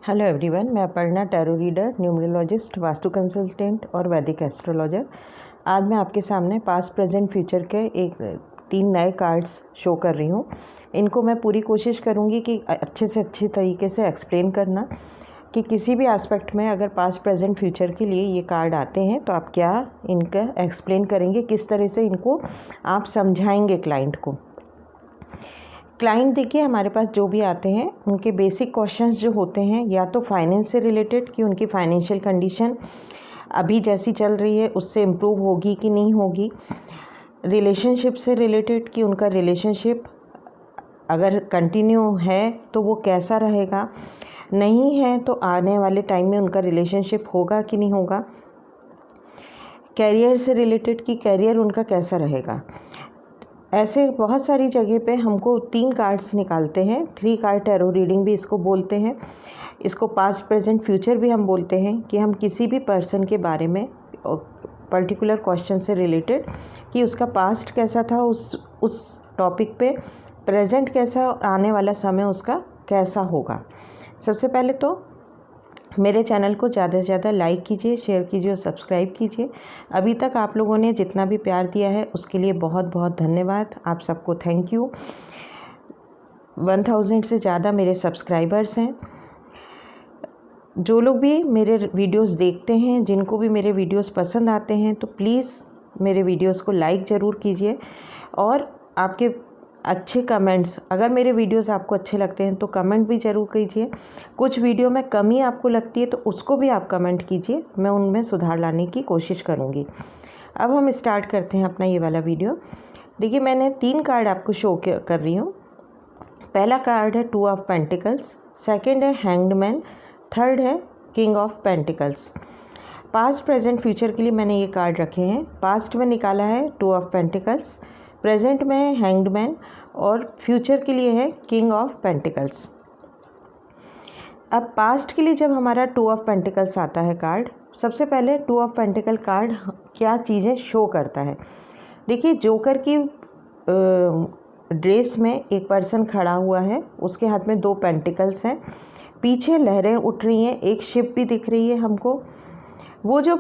Hello everyone, मैं Aparna, tarot reader, numerologist, vastu consultant और वैदिक एस्ट्रोलॉजर। आज मैं आपके सामने पास्ट, प्रेजेंट, फ्यूचर के 3 नए कार्ड्स शो कर रही हूँ। इनको मैं पूरी कोशिश करूँगी कि अच्छे से अच्छे तरीके से एक्सप्लेन करना कि किसी भी एस्पेक्ट में अगर पास्ट, प्रेजेंट, फ्यूचर के लिए ये कार्ड आते हैं तो आप क्या इनका एक्सप्लेन करेंगे, किस तरह से इनको आप समझाएंगे क्लाइंट को। क्लाइंट देखिए, हमारे पास जो भी आते हैं उनके बेसिक क्वेश्चंस जो होते हैं या तो फाइनेंस से रिलेटेड कि उनकी फाइनेंशियल कंडीशन अभी जैसी चल रही है उससे इम्प्रूव होगी कि नहीं होगी, रिलेशनशिप से रिलेटेड कि उनका रिलेशनशिप अगर कंटिन्यू है तो वो कैसा रहेगा, नहीं है तो आने वाले टाइम में उनका रिलेशनशिप होगा कि नहीं होगा, कैरियर से रिलेटेड कि कैरियर उनका कैसा रहेगा। ऐसे बहुत सारी जगह पे हमको 3 कार्ड्स निकालते हैं। 3 कार्ड टैरो रीडिंग भी इसको बोलते हैं। इसको पास्ट, प्रेजेंट, फ्यूचर भी हम बोलते हैं कि हम किसी भी पर्सन के बारे में पर्टिकुलर क्वेश्चन से रिलेटेड कि उसका पास्ट कैसा था उस टॉपिक पे, प्रेजेंट कैसा और आने वाला समय उसका कैसा होगा। सबसे पहले तो मेरे चैनल को ज़्यादा से ज़्यादा लाइक कीजिए, शेयर कीजिए और सब्सक्राइब कीजिए। अभी तक आप लोगों ने जितना भी प्यार दिया है उसके लिए बहुत बहुत धन्यवाद। आप सबको थैंक यू। 1000 से ज़्यादा मेरे सब्सक्राइबर्स हैं। जो लोग भी मेरे वीडियोस देखते हैं, जिनको भी मेरे वीडियोस पसंद आते हैं, तो प्लीज़ मेरे वीडियोस को लाइक ज़रूर कीजिए और आपके अच्छे कमेंट्स, अगर मेरे वीडियोस आपको अच्छे लगते हैं तो कमेंट भी ज़रूर कीजिए। कुछ वीडियो में कमी आपको लगती है तो उसको भी आप कमेंट कीजिए, मैं उनमें सुधार लाने की कोशिश करूँगी। अब हम स्टार्ट करते हैं अपना ये वाला वीडियो। देखिए, मैंने 3 कार्ड आपको शो कर रही हूँ। पहला कार्ड है 2 ऑफ पेंटिकल्स, सेकेंड है हैंग्ड मैन, थर्ड है king of pentacles. Past, present, future के लिए मैंने ये कार्ड रखे हैं। पास्ट में निकाला है 2 ऑफ पेंटिकल्स, प्रेजेंट में है हैंग्ड मैन और फ्यूचर के लिए है किंग ऑफ पेंटिकल्स। अब पास्ट के लिए जब हमारा 2 ऑफ पेंटिकल्स आता है कार्ड, सबसे पहले 2 ऑफ पेंटिकल कार्ड क्या चीज़ें शो करता है। देखिए, जोकर की ड्रेस में एक पर्सन खड़ा हुआ है, उसके हाथ में 2 पेंटिकल्स हैं, पीछे लहरें उठ रही हैं, एक शिप भी दिख रही है हमको। वो जो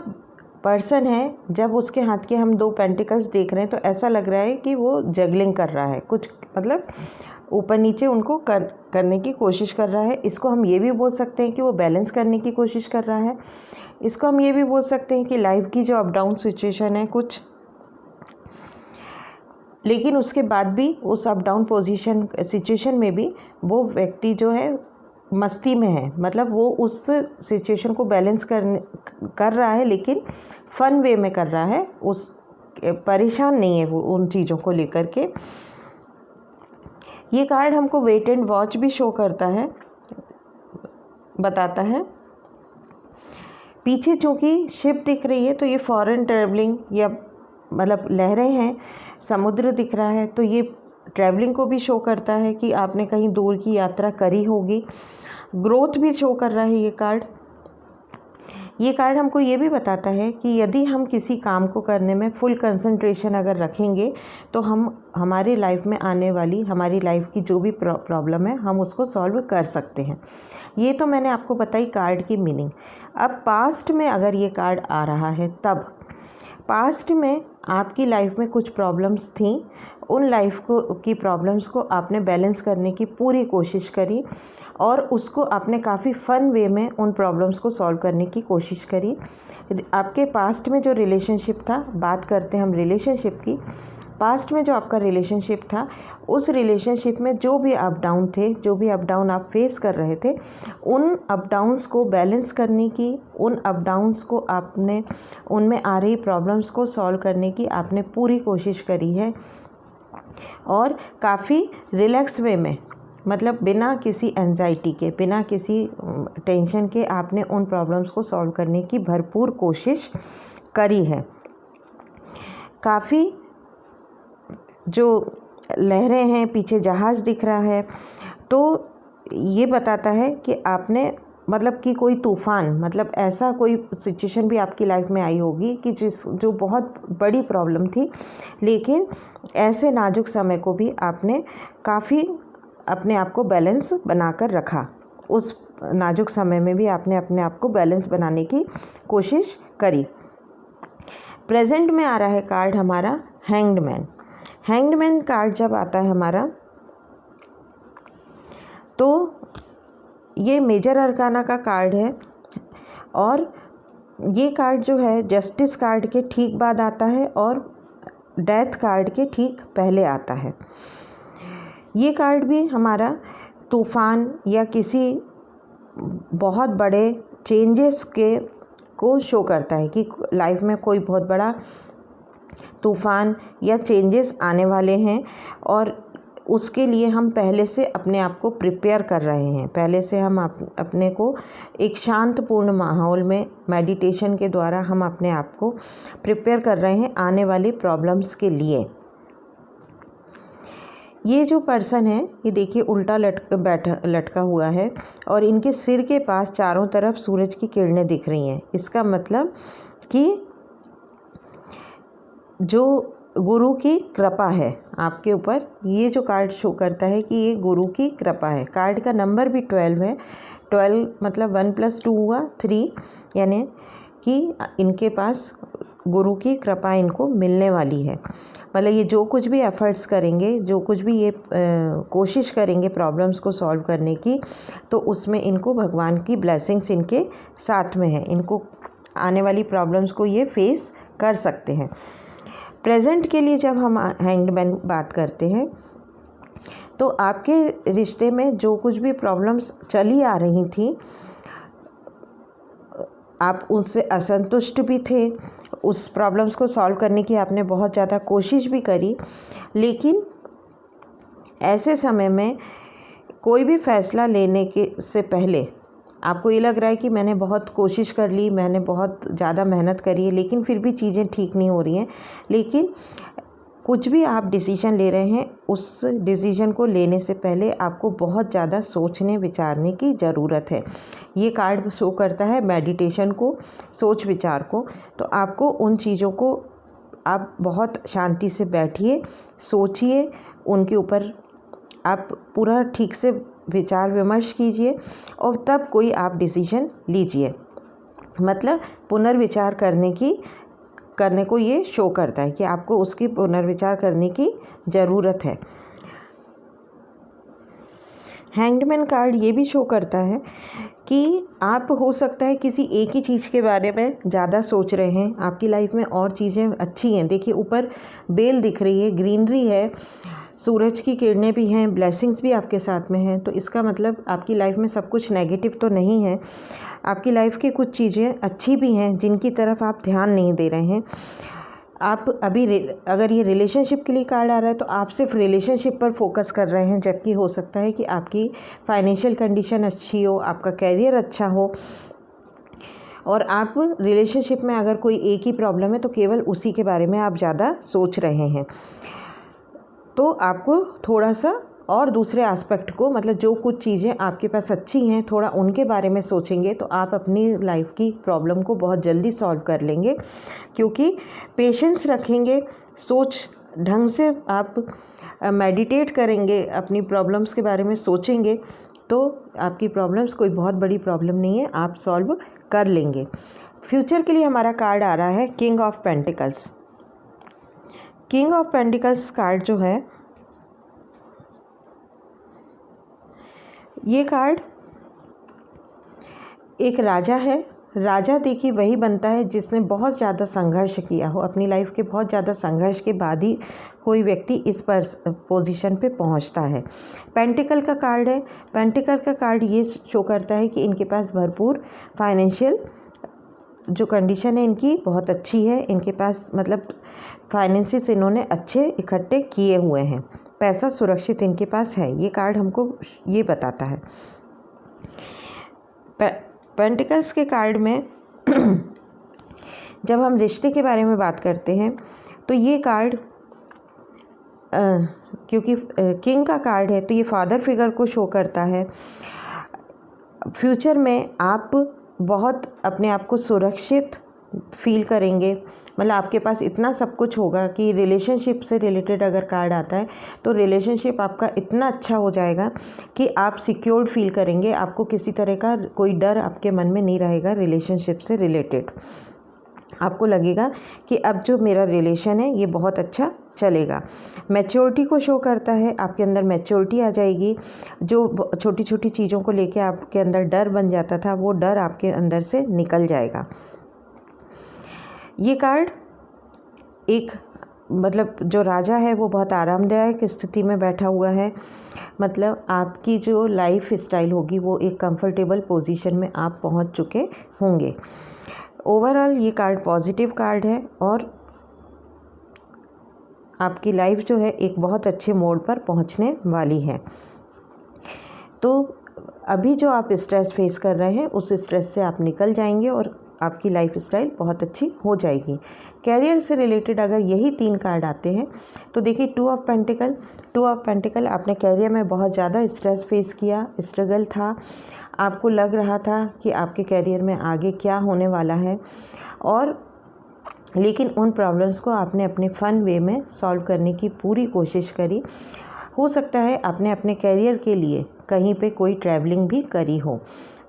पर्सन है, जब उसके हाथ के हम 2 पेंटिकल्स देख रहे हैं तो ऐसा लग रहा है कि वो जगलिंग कर रहा है, कुछ मतलब ऊपर नीचे उनको करने की कोशिश कर रहा है। इसको हम ये भी बोल सकते हैं कि वो बैलेंस करने की कोशिश कर रहा है। इसको हम ये भी बोल सकते हैं कि लाइफ की जो अप डाउन सिचुएशन है कुछ, लेकिन उसके बाद भी उस अप डाउन सिचुएशन में भी वो व्यक्ति जो है मस्ती में है, मतलब वो उस सिचुएशन को बैलेंस कर रहा है, लेकिन फ़न वे में कर रहा है, उस परेशान नहीं है वो उन चीज़ों को लेकर के। ये कार्ड हमको वेट एंड वॉच भी शो करता है, बताता है। पीछे चूँकि शिप दिख रही है तो ये फॉरेन ट्रैवलिंग या मतलब लहरें हैं, समुद्र दिख रहा है तो ये ट्रैवलिंग को भी शो करता है कि आपने कहीं दूर की यात्रा करी होगी। ग्रोथ भी शो कर रहा है ये कार्ड। ये कार्ड हमको ये भी बताता है कि यदि हम किसी काम को करने में फुल कंसंट्रेशन अगर रखेंगे तो हम हमारी लाइफ में आने वाली हमारी लाइफ की जो भी प्रॉब्लम है हम उसको सॉल्व कर सकते हैं। ये तो मैंने आपको बताई कार्ड की मीनिंग। अब पास्ट में अगर ये कार्ड आ रहा है, तब पास्ट में आपकी लाइफ में कुछ प्रॉब्लम्स थी, उन लाइफ की प्रॉब्लम्स को आपने बैलेंस करने की पूरी कोशिश करी और उसको आपने काफ़ी फ़न वे में उन प्रॉब्लम्स को सॉल्व करने की कोशिश करी। आपके पास्ट में जो रिलेशनशिप था, बात करते हैं हम रिलेशनशिप की। पास्ट में जो आपका रिलेशनशिप था, उस रिलेशनशिप में जो भी अप डाउन थे, जो भी अप डाउन आप फेस कर रहे थे, उन अप डाउन्स को बैलेंस करने की, उन अप डाउन्स को आपने, उनमें आ रही प्रॉब्लम्स को सॉल्व करने की आपने पूरी कोशिश करी है और काफ़ी रिलैक्स वे में, मतलब बिना किसी एंजाइटी के, बिना किसी टेंशन के आपने उन प्रॉब्लम्स को सॉल्व करने की भरपूर कोशिश करी है। काफ़ी जो लहरें हैं, पीछे जहाज़ दिख रहा है, तो ये बताता है कि आपने मतलब कि कोई तूफ़ान, मतलब ऐसा कोई सिचुएशन भी आपकी लाइफ में आई होगी कि जो बहुत बड़ी प्रॉब्लम थी, लेकिन ऐसे नाजुक समय को भी आपने काफ़ी अपने आप को बैलेंस बनाकर रखा उस नाजुक समय में भी आपने अपने आप को बैलेंस बनाने की कोशिश करी। प्रेजेंट में आ रहा है कार्ड हमारा hanged man. Hanged man card जब आता है हमारा, तो ये मेजर अरकाना का कार्ड है और ये कार्ड जो है जस्टिस कार्ड के ठीक बाद आता है और डेथ कार्ड के ठीक पहले आता है। ये कार्ड भी हमारा तूफ़ान या किसी बहुत बड़े चेंजेस को शो करता है कि लाइफ में कोई बहुत बड़ा तूफ़ान या चेंजेस आने वाले हैं और उसके लिए हम पहले से अपने आप को प्रिपेयर कर रहे हैं। पहले से हम अपने को एक शांतपूर्ण माहौल में मेडिटेशन के द्वारा हम अपने आप को प्रिपेयर कर रहे हैं आने वाली प्रॉब्लम्स के लिए। ये जो पर्सन है, ये देखिए उल्टा लटका हुआ है और इनके सिर के पास चारों तरफ सूरज की किरणें दिख रही हैं। इसका मतलब कि जो गुरु की कृपा है आपके ऊपर, ये जो कार्ड शो करता है कि ये गुरु की कृपा है। कार्ड का नंबर भी 12 है। 12 मतलब 1 + 2 हुआ 3, यानी कि इनके पास गुरु की कृपा इनको मिलने वाली है। मतलब ये जो कुछ भी एफर्ट्स करेंगे, जो कुछ भी ये कोशिश करेंगे प्रॉब्लम्स को सॉल्व करने की, तो उसमें इनको भगवान की ब्लेसिंग्स इनके साथ में है। इनको आने वाली प्रॉब्लम्स को ये फेस कर सकते हैं। प्रेजेंट के लिए जब हम हैंग्ड मैन बात करते हैं, तो आपके रिश्ते में जो कुछ भी प्रॉब्लम्स चली आ रही थी, आप उससे असंतुष्ट भी थे, उस प्रॉब्लम्स को सॉल्व करने की आपने बहुत ज़्यादा कोशिश भी करी, लेकिन ऐसे समय में कोई भी फ़ैसला लेने के से पहले आपको ये लग रहा है कि मैंने बहुत कोशिश कर ली, मैंने बहुत ज़्यादा मेहनत करी है, लेकिन फिर भी चीज़ें ठीक नहीं हो रही हैं। लेकिन कुछ भी आप डिसीजन ले रहे हैं, उस डिसीजन को लेने से पहले आपको बहुत ज़्यादा सोचने विचारने की ज़रूरत है। ये कार्ड शो करता है मेडिटेशन को, सोच विचार को। तो आपको उन चीज़ों को आप बहुत शांति से बैठिए, सोचिए, उनके ऊपर आप पूरा ठीक से विचार विमर्श कीजिए और तब कोई आप डिसीजन लीजिए। मतलब पुनर्विचार करने को ये शो करता है कि आपको उसकी पुनर्विचार करने की ज़रूरत है। हैंग्डमैन कार्ड ये भी शो करता है कि आप हो सकता है किसी एक ही चीज़ के बारे में ज़्यादा सोच रहे हैं, आपकी लाइफ में और चीज़ें अच्छी हैं। देखिए ऊपर बेल दिख रही है, ग्रीनरी है, सूरज की किरणें भी हैं, ब्लेसिंग्स भी आपके साथ में हैं। तो इसका मतलब आपकी लाइफ में सब कुछ नेगेटिव तो नहीं है। आपकी लाइफ की कुछ चीज़ें अच्छी भी हैं जिनकी तरफ आप ध्यान नहीं दे रहे हैं। आप अभी अगर ये रिलेशनशिप के लिए कार्ड आ रहा है तो आप सिर्फ रिलेशनशिप पर फोकस कर रहे हैं, जबकि हो सकता है कि आपकी फाइनेंशियल कंडीशन अच्छी हो, आपका कैरियर अच्छा हो और आप रिलेशनशिप में अगर कोई एक ही प्रॉब्लम है तो केवल उसी के बारे में आप ज़्यादा सोच रहे हैं। तो आपको थोड़ा सा और दूसरे एस्पेक्ट को, मतलब जो कुछ चीज़ें आपके पास अच्छी हैं, थोड़ा उनके बारे में सोचेंगे तो आप अपनी लाइफ की प्रॉब्लम को बहुत जल्दी सॉल्व कर लेंगे। क्योंकि पेशेंस रखेंगे, सोच ढंग से आप मेडिटेट करेंगे, अपनी प्रॉब्लम्स के बारे में सोचेंगे, तो आपकी प्रॉब्लम्स कोई बहुत बड़ी प्रॉब्लम नहीं है, आप सॉल्व कर लेंगे। फ्यूचर के लिए हमारा कार्ड आ रहा है king of pentacles. King of pentacles card जो है, ये कार्ड एक राजा है। राजा देखिए वही बनता है जिसने बहुत ज़्यादा संघर्ष किया हो, अपनी लाइफ के बहुत ज़्यादा संघर्ष के बाद ही कोई व्यक्ति इस पोजीशन पे पहुंचता है। पेंटिकल का कार्ड है। पेंटिकल का कार्ड ये शो करता है कि इनके पास भरपूर फाइनेंशियल जो कंडीशन है इनकी बहुत अच्छी है। इनके पास मतलब फाइनेंसिस इन्होंने अच्छे इकट्ठे किए हुए हैं, पैसा सुरक्षित इनके पास है। ये कार्ड हमको ये बताता है। पेंटिकल्स के कार्ड में जब हम रिश्ते के बारे में बात करते हैं तो ये कार्ड क्योंकि किंग का कार्ड है तो ये फादर फिगर को शो करता है। फ्यूचर में आप बहुत अपने आप को सुरक्षित फील करेंगे, मतलब आपके पास इतना सब कुछ होगा कि रिलेशनशिप से रिलेटेड अगर कार्ड आता है तो रिलेशनशिप आपका इतना अच्छा हो जाएगा कि आप सिक्योर्ड फील करेंगे। आपको किसी तरह का कोई डर आपके मन में नहीं रहेगा रिलेशनशिप से रिलेटेड। आपको लगेगा कि अब जो मेरा रिलेशन है ये बहुत अच्छा चलेगा। मैच्योरिटी को शो करता है, आपके अंदर मैच्योरिटी आ जाएगी। जो छोटी छोटी चीज़ों को लेके आपके अंदर डर बन जाता था वो डर आपके अंदर से निकल जाएगा। ये कार्ड एक मतलब जो राजा है वो बहुत आरामदायक स्थिति में बैठा हुआ है, मतलब आपकी जो लाइफ स्टाइल होगी वो एक कंफर्टेबल पोजीशन में आप पहुंच चुके होंगे। ओवरऑल ये कार्ड पॉजिटिव कार्ड है और आपकी लाइफ जो है एक बहुत अच्छे मोड़ पर पहुंचने वाली है। तो अभी जो आप स्ट्रेस फेस कर रहे हैं उस स्ट्रेस से आप निकल जाएंगे और आपकी लाइफ स्टाइल बहुत अच्छी हो जाएगी। कैरियर से रिलेटेड अगर यही 3 कार्ड आते हैं तो देखिए 2 ऑफ पेंटिकल आपने कैरियर में बहुत ज़्यादा स्ट्रेस फेस किया, स्ट्रगल था, आपको लग रहा था कि आपके कैरियर में आगे क्या होने वाला है, और लेकिन उन प्रॉब्लम्स को आपने अपने फ़न वे में सॉल्व करने की पूरी कोशिश करी। हो सकता है आपने अपने कैरियर के लिए कहीं पे कोई ट्रैवलिंग भी करी हो,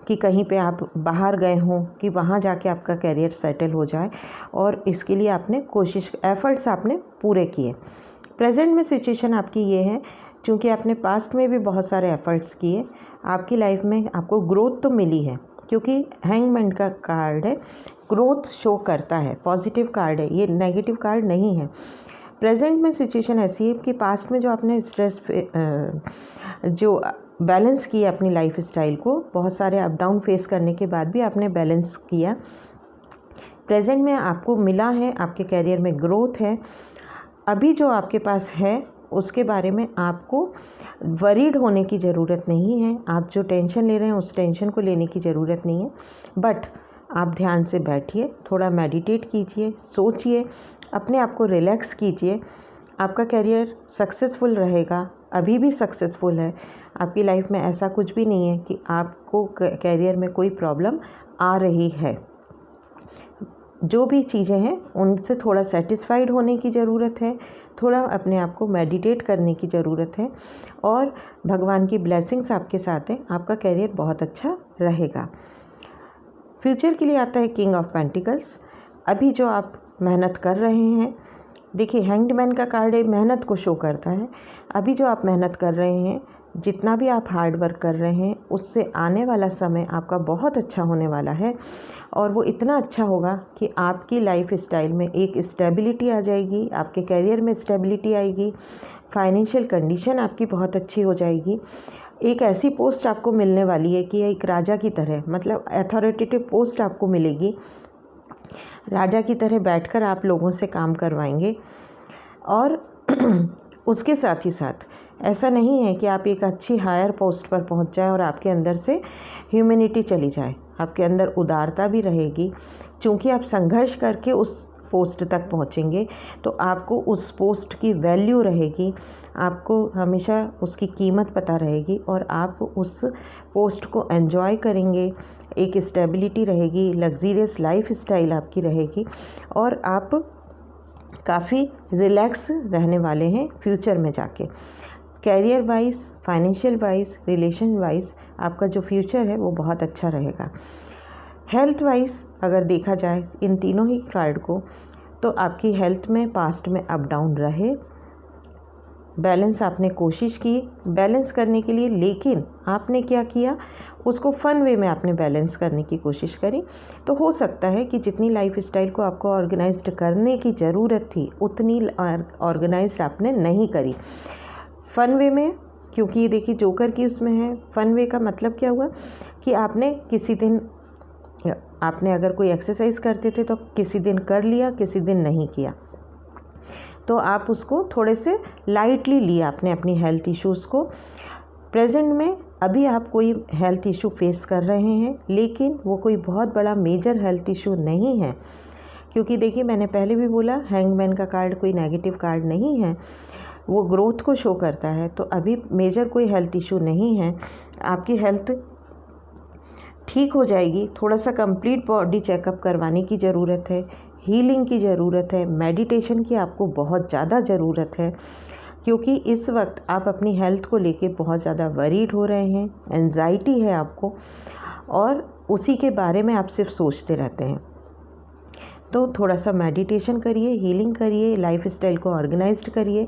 कि कहीं पे आप बाहर गए हों कि वहाँ जाके आपका कैरियर सेटल हो जाए, और इसके लिए आपने एफ़र्ट्स आपने पूरे किए। प्रेजेंट में सिचुएशन आपकी ये है, क्योंकि आपने पास्ट में भी बहुत सारे एफ़र्ट्स किए, आपकी लाइफ में आपको ग्रोथ तो मिली है, क्योंकि हैंगमैन का कार्ड है, ग्रोथ शो करता है, पॉजिटिव कार्ड है, ये नेगेटिव कार्ड नहीं है। प्रेजेंट में सिचुएशन ऐसी है कि पास्ट में जो आपने स्ट्रेस जो बैलेंस किया अपनी लाइफ स्टाइल को, बहुत सारे अप डाउन फेस करने के बाद भी आपने बैलेंस किया। प्रेजेंट में आपको मिला है, आपके कैरियर में ग्रोथ है। अभी जो आपके पास है उसके बारे में आपको वरीड होने की ज़रूरत नहीं है। आप जो टेंशन ले रहे हैं उस टेंशन को लेने की ज़रूरत नहीं है, बट आप ध्यान से बैठिए, थोड़ा मेडिटेट कीजिए, सोचिए, अपने आप को रिलैक्स कीजिए। आपका कैरियर सक्सेसफुल रहेगा, अभी भी सक्सेसफुल है। आपकी लाइफ में ऐसा कुछ भी नहीं है कि आपको कैरियर में कोई प्रॉब्लम आ रही है। जो भी चीज़ें हैं उनसे थोड़ा सेटिस्फाइड होने की ज़रूरत है, थोड़ा अपने आप को मेडिटेट करने की ज़रूरत है, और भगवान की ब्लेसिंग्स आपके साथ हैं, आपका कैरियर बहुत अच्छा रहेगा। फ्यूचर के लिए आता है किंग ऑफ पेंटिकल्स। अभी जो आप मेहनत कर रहे हैं, देखिए हैंग्ड मैन का कार्ड है, मेहनत को शो करता है। अभी जो आप मेहनत कर रहे हैं, जितना भी आप हार्ड वर्क कर रहे हैं, उससे आने वाला समय आपका बहुत अच्छा होने वाला है, और वो इतना अच्छा होगा कि आपकी लाइफ स्टाइल में एक स्टेबिलिटी आ जाएगी, आपके कैरियर में स्टेबिलिटी आएगी, फाइनेंशियल कंडीशन आपकी बहुत अच्छी हो जाएगी। एक ऐसी पोस्ट आपको मिलने वाली है कि एक राजा की तरह, मतलब अथॉरिटेटिव पोस्ट आपको मिलेगी, राजा की तरह बैठकर आप लोगों से काम करवाएंगे। और उसके साथ ही साथ ऐसा नहीं है कि आप एक अच्छी हायर पोस्ट पर पहुंच जाएं और आपके अंदर से ह्यूमैनिटी चली जाए, आपके अंदर उदारता भी रहेगी। चूँकि आप संघर्ष करके उस पोस्ट तक पहुंचेंगे तो आपको उस पोस्ट की वैल्यू रहेगी, आपको हमेशा उसकी कीमत पता रहेगी, और आप उस पोस्ट को एंजॉय करेंगे। एक स्टेबिलिटी रहेगी, लग्जीरियस लाइफ स्टाइल आपकी रहेगी, और आप काफ़ी रिलैक्स रहने वाले हैं फ्यूचर में जाके। Career wise, financial wise, relation wise आपका जो फ्यूचर है वो बहुत अच्छा रहेगा। हेल्थ वाइज अगर देखा जाए इन तीनों ही कार्ड को, तो आपकी हेल्थ में पास्ट में अप डाउन रहे, बैलेंस आपने कोशिश की बैलेंस करने के लिए, लेकिन आपने क्या किया, उसको फ़न वे में आपने बैलेंस करने की कोशिश करी। तो हो सकता है कि जितनी लाइफ स्टाइल को आपको ऑर्गेनाइज्ड करने की ज़रूरत थी उतनी ऑर्गेनाइज्ड आपने नहीं करी फ़न वे में। क्योंकि ये देखिए जोकर की उसमें है, फ़न वे का मतलब क्या हुआ कि आपने किसी दिन, आपने अगर कोई एक्सरसाइज करते थे तो किसी दिन कर लिया, किसी दिन नहीं किया, तो आप उसको थोड़े से लाइटली लिया आपने अपनी हेल्थ इश्यूज़ को। प्रेजेंट में अभी आप कोई हेल्थ इशू फेस कर रहे हैं, लेकिन वो कोई बहुत बड़ा मेजर हेल्थ इशू नहीं है, क्योंकि देखिए मैंने पहले भी बोला हैंगमैन का कार्ड कोई नेगेटिव कार्ड नहीं है, वो ग्रोथ को शो करता है। तो अभी मेजर कोई हेल्थ इशू नहीं है, आपकी हेल्थ ठीक हो जाएगी। थोड़ा सा कंप्लीट बॉडी चेकअप करवाने की ज़रूरत है, हीलिंग की ज़रूरत है, मेडिटेशन की आपको बहुत ज़्यादा ज़रूरत है, क्योंकि इस वक्त आप अपनी हेल्थ को लेके बहुत ज़्यादा वरीड हो रहे हैं, एंजाइटी है आपको और उसी के बारे में आप सिर्फ सोचते रहते हैं। तो थोड़ा सा मेडिटेशन करिए, हीलिंग करिए, लाइफस्टाइल को ऑर्गेनाइज्ड करिए,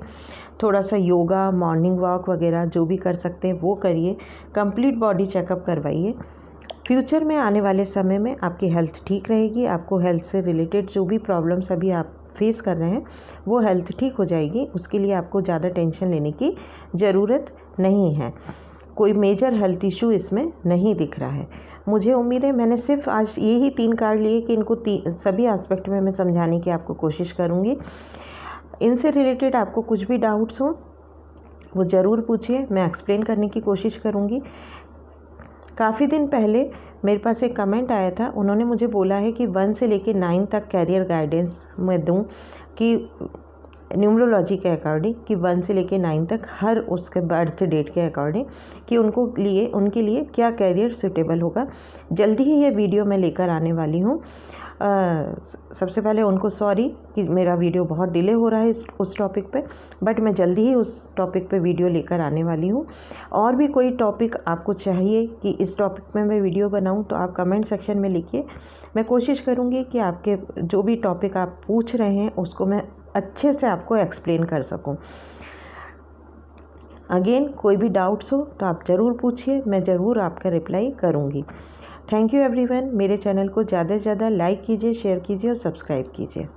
थोड़ा सा योगा, मॉर्निंग वॉक वगैरह जो भी कर सकते हैं वो करिए, कंप्लीट बॉडी चेकअप करवाइए। फ्यूचर में आने वाले समय में आपकी हेल्थ ठीक रहेगी। आपको हेल्थ से रिलेटेड जो भी प्रॉब्लम्स अभी आप फेस कर रहे हैं वो हेल्थ ठीक हो जाएगी। उसके लिए आपको ज़्यादा टेंशन लेने की ज़रूरत नहीं है। कोई मेजर हेल्थ इशू इसमें नहीं दिख रहा है। मुझे उम्मीद है मैंने सिर्फ आज यही 3 कार्ड लिए कि इनको सभी एस्पेक्ट में मैं समझाने की आपको कोशिश करूँगी। इनसे रिलेटेड आपको कुछ भी डाउट्स हो वो ज़रूर पूछिए, मैं एक्सप्लेन करने की कोशिश करूँगी। काफ़ी दिन पहले मेरे पास एक कमेंट आया था, उन्होंने मुझे बोला है कि 1 से लेके 9 तक कैरियर गाइडेंस मैं दूं कि न्यूमरोलॉजी के अकॉर्डिंग, कि 1 से लेके 9 तक हर उसके बर्थ डेट के अकॉर्डिंग कि उनके लिए क्या कैरियर सूटेबल होगा। जल्दी ही ये वीडियो मैं लेकर आने वाली हूँ। सबसे पहले उनको सॉरी कि मेरा वीडियो बहुत डिले हो रहा है उस टॉपिक पे, बट मैं जल्दी ही उस टॉपिक पे वीडियो लेकर आने वाली हूँ। और भी कोई टॉपिक आपको चाहिए कि इस टॉपिक में मैं वीडियो बनाऊँ तो आप कमेंट सेक्शन में लिखिए। मैं कोशिश करूँगी कि आपके जो भी टॉपिक आप पूछ रहे हैं उसको मैं अच्छे से आपको एक्सप्लेन कर सकूं। अगेन कोई भी डाउट्स हो तो आप ज़रूर पूछिए, मैं ज़रूर आपका रिप्लाई करूंगी। Thank you everyone. मेरे चैनल को ज़्यादा से ज़्यादा लाइक कीजिए, शेयर कीजिए और सब्सक्राइब कीजिए।